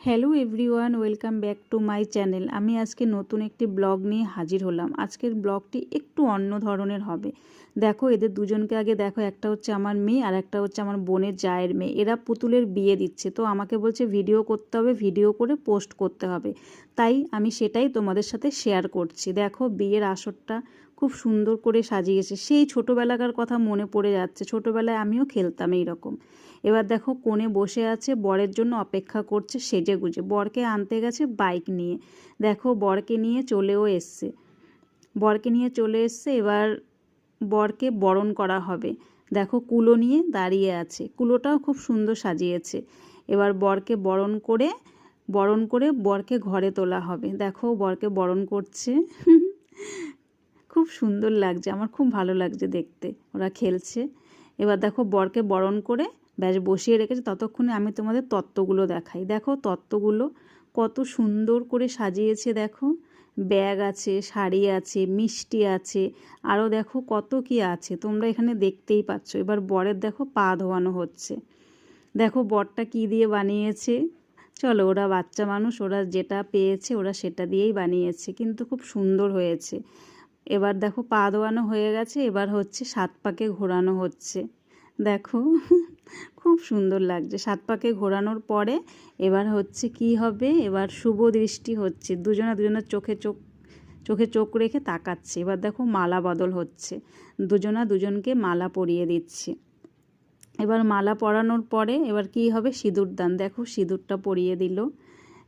Hello everyone, welcome back to my channel. আমি আজকে নতুন একটি ব্লগ নিয়ে হাজির হলাম। আজকের ব্লগটি একটু অন্য ধরনের হবে। দেখো এদের দুজনকে আগে দেখো, একটা হচ্ছে আমার মেয়ে আর একটা হচ্ছে আমার বোনের জায়ের মেয়ে। এরা পুতুলের বিয়ে দিচ্ছে, তো আমাকে বলছে ভিডিও করতে হবে, ভিডিও করে পোস্ট করতে হবে। তাই আমি সেটাই তোমাদের সাথে শেয়ার করছি। দেখো বিয়ের আসরটা খুব সুন্দর করে সাজিয়েছে, সেই ছোটোবেলাকার কথা মনে পড়ে যাচ্ছে। ছোটোবেলায় আমিও খেলতাম এইরকম। এবার দেখো কোণে বসে আছে, বরের জন্য অপেক্ষা করছে সেজে গুজে। বরকে আনতে গেছে বাইক নিয়ে। দেখো বরকে নিয়ে চলেও এসছে, এবার বরকে বরণ করা হবে। দেখো কুলো নিয়ে দাঁড়িয়ে আছে, কুলোটাও খুব সুন্দর সাজিয়েছে। এবার বরকে বরণ করে বরকে ঘরে তোলা হবে। দেখো বরকে বরণ করছে খুব সুন্দর লাগছে, আমার খুব ভালো লাগছে দেখতে, ওরা খেলছে। এবার দেখো বরকে বরণ করে ব্যাস বসিয়ে রেখেছে। ততক্ষণে আমি তোমাদের তত্ত্বগুলো দেখাই। দেখো তত্ত্বগুলো কত সুন্দর করে সাজিয়েছে। দেখো ব্যাগ আছে, শাড়ি আছে, মিষ্টি আছে, আরও দেখো কত কি আছে, তোমরা এখানে দেখতেই পাচ্ছ। এবার বরের দেখো পা ধোয়ানো হচ্ছে। দেখো বরটা কি দিয়ে বানিয়েছে। চলো, ওরা বাচ্চা মানুষ, ওরা যেটা পেয়েছে ওরা সেটা দিয়েই বানিয়েছে, কিন্তু খুব সুন্দর হয়েছে। এবার দেখো পা ধোয়ানো হয়ে গেছে, এবার হচ্ছে 7 পাকে ঘোরানো হচ্ছে। দেখো খুব সুন্দর লাগছে। 7 পাকে ঘোরানোর পরে এবার হচ্ছে কি হবে, এবার শুভ দৃষ্টি হচ্ছে। দুজনের চোখে চোখ রেখে তাকাচ্ছে। এবার দেখো মালা বদল হচ্ছে, দুজনকে মালা পরিয়ে দিচ্ছে। এবার মালা পরানোর পরে এবার কি হবে, সিঁদুর দান। দেখো সিঁদুরটা পরিয়ে দিল।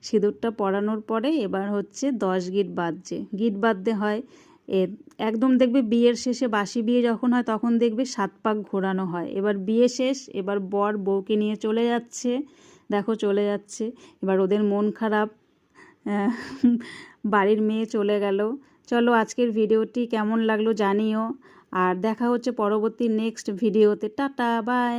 সিঁদুরটা পরানোর পরে এবার হচ্ছে 10 গিট বাজছে। গিট বাজতে হয় একদম, দেখবে বিয়ের শেষে বাসি বিয়ে যখন হয় তখন দেখবে 7 পাক ঘোরানো হয়। এবার বিয়ে শেষ, এবার বর বউকে নিয়ে চলে যাচ্ছে। দেখো চলে যাচ্ছে, এবার ওদের মন খারাপ, বাড়ির মেয়ে চলে গেল। চলো আজকের ভিডিওটি কেমন লাগলো জানিও, আর দেখা হচ্ছে পরবর্তী নেক্সট ভিডিওতে। Tata bye.